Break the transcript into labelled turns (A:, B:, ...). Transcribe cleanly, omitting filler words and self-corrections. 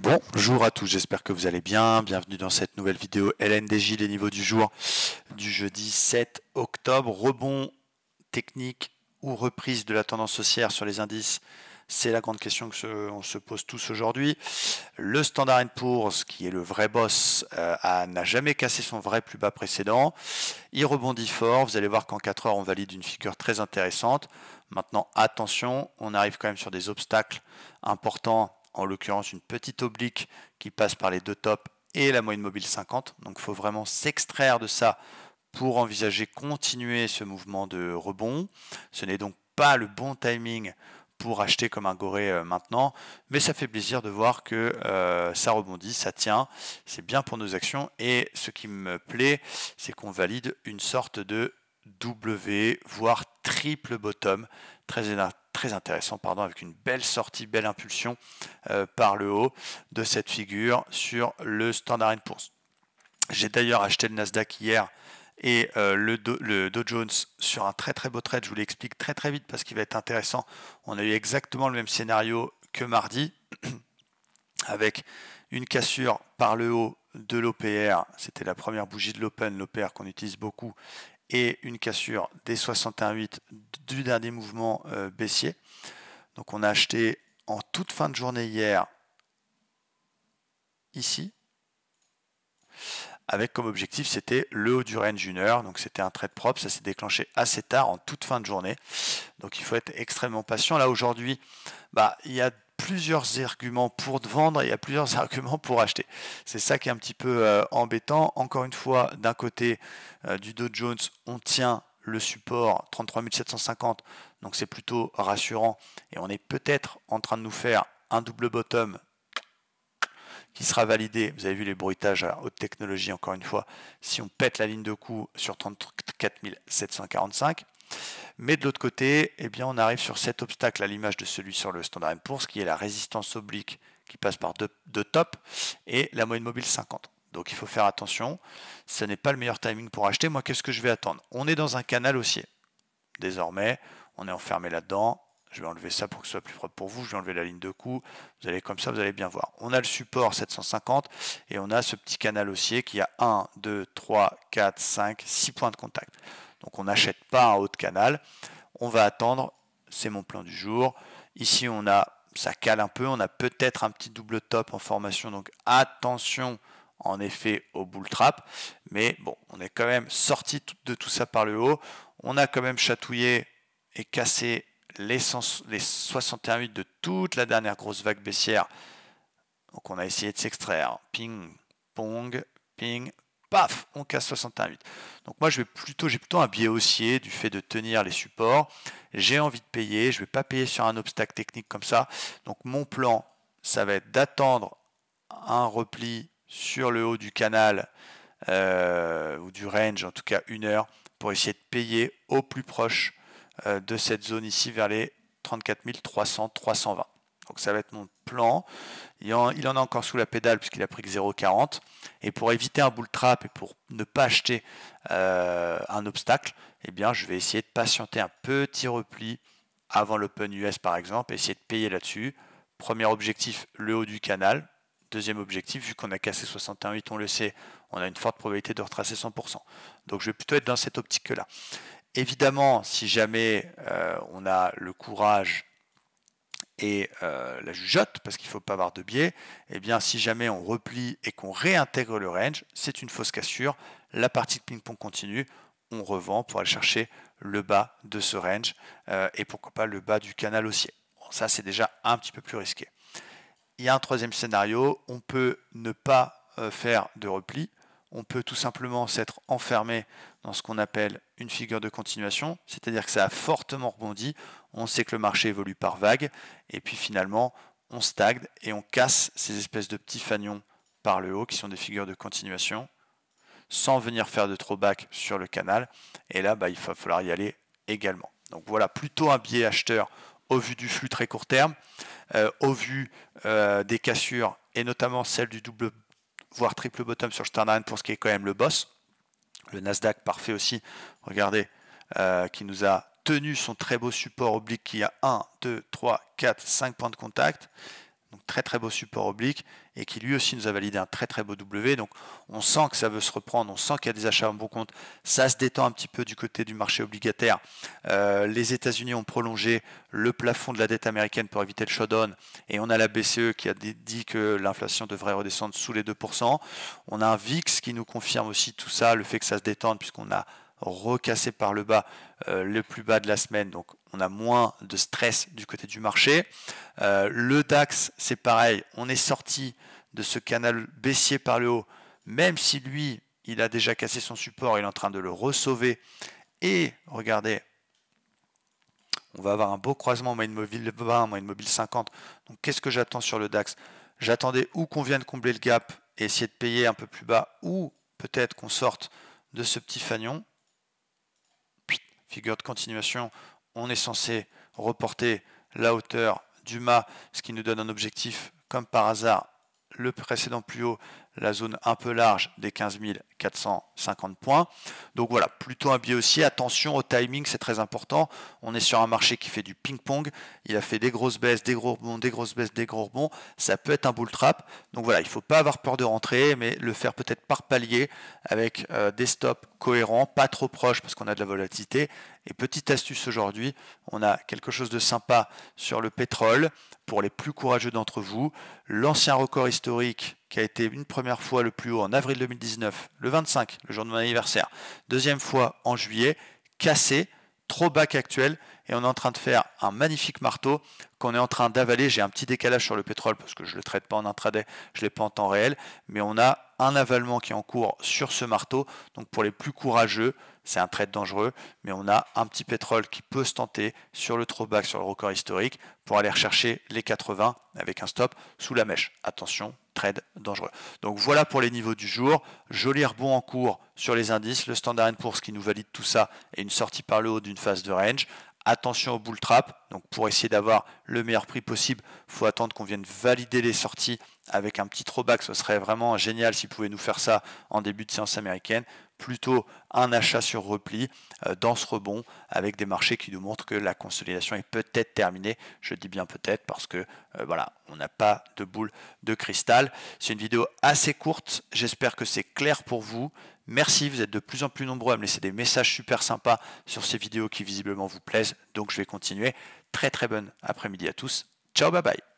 A: Bonjour à tous, j'espère que vous allez bien. Bienvenue dans cette nouvelle vidéo LNDJ, les niveaux du jour du jeudi 7 octobre. Rebond technique ou reprise de la tendance haussière sur les indices, c'est la grande question que on se pose tous aujourd'hui. Le Standard & Poor's, qui est le vrai boss, n'a jamais cassé son vrai plus bas précédent. Il rebondit fort. Vous allez voir qu'en 4 heures, on valide une figure très intéressante. Maintenant, attention, on arrive quand même sur des obstacles importants, en l'occurrence une petite oblique qui passe par les deux tops et la moyenne mobile 50. Donc il faut vraiment s'extraire de ça pour envisager continuer ce mouvement de rebond. Ce n'est donc pas le bon timing pour acheter comme un goré maintenant, mais ça fait plaisir de voir que ça rebondit, ça tient, c'est bien pour nos actions, et ce qui me plaît, c'est qu'on valide une sorte de W, voire triple bottom, très intéressant, avec une belle sortie, belle impulsion par le haut de cette figure sur le Standard & Poor's. J'ai d'ailleurs acheté le Nasdaq hier et le Dow Jones sur un très beau trade. Je vous l'explique très vite parce qu'il va être intéressant. On a eu exactement le même scénario que mardi avec une cassure par le haut de l'OPR. C'était la première bougie de l'Open, l'OPR qu'on utilise beaucoup, et une cassure des 61,8 du dernier mouvement baissier. Donc on a acheté en toute fin de journée hier ici, avec comme objectif c'était le haut du range 1 heure, donc c'était un trade propre, ça s'est déclenché assez tard en toute fin de journée, donc il faut être extrêmement patient. Là aujourd'hui, il y a plusieurs arguments pour vendre et il y a plusieurs arguments pour acheter. C'est ça qui est un petit peu embêtant. Encore une fois, d'un côté du Dow Jones, on tient le support 33 750, donc c'est plutôt rassurant et on est peut-être en train de nous faire un double bottom qui sera validé. Vous avez vu les bruitages à haute technologie, encore une fois, si on pète la ligne de coup sur 34 745. Mais de l'autre côté, on arrive sur cet obstacle à l'image de celui sur le Standard & Poor's, qui est la résistance oblique qui passe par deux tops et la moyenne mobile 50. Donc il faut faire attention, ce n'est pas le meilleur timing pour acheter. Moi, qu'est-ce que je vais attendre? On est dans un canal haussier. Désormais, on est enfermé là-dedans. Je vais enlever ça pour que ce soit plus propre pour vous. Je vais enlever la ligne de coup. Vous allez comme ça, vous allez bien voir. On a le support 750 et on a ce petit canal haussier qui a 1, 2, 3, 4, 5, 6 points de contact. Donc on n'achète pas un haut de canal. On va attendre. C'est mon plan du jour. Ici, ça cale un peu. On a peut-être un petit double top en formation. Donc attention en effet au bull trap. Mais bon, on est quand même sorti de tout ça par le haut. On a quand même chatouillé et cassé les 61,8 de toute la dernière grosse vague baissière. Donc on a essayé de s'extraire. Ping, pong, ping, paf, on casse 61,8. Donc moi j'ai plutôt un biais haussier du fait de tenir les supports. J'ai envie de payer, je ne vais pas payer sur un obstacle technique comme ça. Donc mon plan, ça va être d'attendre un repli sur le haut du canal ou du range, en tout cas 1 heure, pour essayer de payer au plus proche de cette zone ici vers les 34 300, 320. Donc ça va être mon plan. Il en a encore sous la pédale puisqu'il a pris que 0,40. Et pour éviter un bull trap et pour ne pas acheter un obstacle, je vais essayer de patienter un petit repli avant l'Open US par exemple, essayer de payer là-dessus. Premier objectif, le haut du canal. Deuxième objectif, vu qu'on a cassé 61,8, on le sait, on a une forte probabilité de retracer 100%. Donc je vais plutôt être dans cette optique-là. Évidemment, si jamais on a le courage et la jugeote, parce qu'il ne faut pas avoir de biais, si jamais on replie et qu'on réintègre le range, c'est une fausse cassure. La partie de ping-pong continue, on revend pour aller chercher le bas de ce range et pourquoi pas le bas du canal haussier. Bon, ça, c'est déjà un petit peu plus risqué. Il y a un troisième scénario, on peut ne pas faire de repli, on peut tout simplement s'être enfermé dans ce qu'on appelle une figure de continuation, c'est-à-dire que ça a fortement rebondi, on sait que le marché évolue par vague, et puis finalement on stagne et on casse ces espèces de petits fanions par le haut qui sont des figures de continuation, sans venir faire de throwback sur le canal, et là il va falloir y aller également. Donc voilà, plutôt un biais acheteur au vu du flux très court terme, au vu des cassures, et notamment celle du double voire triple bottom sur le Standard & Poor's qui est quand même le boss. Le Nasdaq parfait aussi, regardez, qui nous a tenu son très beau support oblique qui a 1, 2, 3, 4, 5 points de contact. donc très très beau support oblique, et qui lui aussi nous a validé un très très beau W. Donc on sent que ça veut se reprendre, on sent qu'il y a des achats en bon compte, ça se détend un petit peu du côté du marché obligataire. Les États-Unis ont prolongé le plafond de la dette américaine pour éviter le shutdown, et on a la BCE qui a dit que l'inflation devrait redescendre sous les 2%. On a un VIX qui nous confirme aussi tout ça, le fait que ça se détende, puisqu'on a recassé par le bas le plus bas de la semaine, donc on a moins de stress du côté du marché. Le DAX, c'est pareil, on est sorti de ce canal baissier par le haut, même si lui, il a déjà cassé son support, il est en train de le ressauver. Et regardez, on va avoir un beau croisement moyenne mobile 20, moyenne mobile 50. Donc qu'est-ce que j'attends sur le DAX? J'attendais ou qu'on vienne combler le gap et essayer de payer un peu plus bas, ou peut-être qu'on sorte de ce petit fanion. Figure de continuation, on est censé reporter la hauteur du mât, ce qui nous donne un objectif, comme par hasard, le précédent plus haut, la zone un peu large des 15 450 points. Donc voilà, plutôt un biais haussier. Attention au timing, c'est très important. On est sur un marché qui fait du ping-pong. Il a fait des grosses baisses, des gros rebonds, des grosses baisses, des gros rebonds. Ça peut être un bull trap. Donc voilà, il ne faut pas avoir peur de rentrer, mais le faire peut-être par palier avec des stops cohérents, pas trop proches parce qu'on a de la volatilité. Et petite astuce aujourd'hui, on a quelque chose de sympa sur le pétrole. Pour les plus courageux d'entre vous, l'ancien record historique qui a été une première fois le plus haut en avril 2019, le 25, le jour de mon anniversaire, deuxième fois en juillet, cassé, trop bas qu'actuel, et on est en train de faire un magnifique marteau qu'on est en train d'avaler. J'ai un petit décalage sur le pétrole parce que je ne le traite pas en intraday, je ne l'ai pas en temps réel, mais on a un avalement qui est en cours sur ce marteau. Donc pour les plus courageux, c'est un trade dangereux, mais on a un petit pétrole qui peut se tenter sur le throwback, sur le record historique, pour aller rechercher les 80 avec un stop sous la mèche. Attention, trade dangereux. Donc voilà pour les niveaux du jour. Joli rebond en cours sur les indices, le Standard & Poor's qui nous valide tout ça et une sortie par le haut d'une phase de range. Attention au bull trap, donc pour essayer d'avoir le meilleur prix possible, il faut attendre qu'on vienne valider les sorties avec un petit throwback. Ce serait vraiment génial s'ils pouvaient nous faire ça en début de séance américaine. Plutôt un achat sur repli dans ce rebond avec des marchés qui nous montrent que la consolidation est peut-être terminée. Je dis bien peut-être parce que voilà, on n'a pas de boule de cristal. C'est une vidéo assez courte, j'espère que c'est clair pour vous. Merci, vous êtes de plus en plus nombreux à me laisser des messages super sympas sur ces vidéos qui visiblement vous plaisent, donc je vais continuer. Très très bonne après-midi à tous. Ciao, bye bye.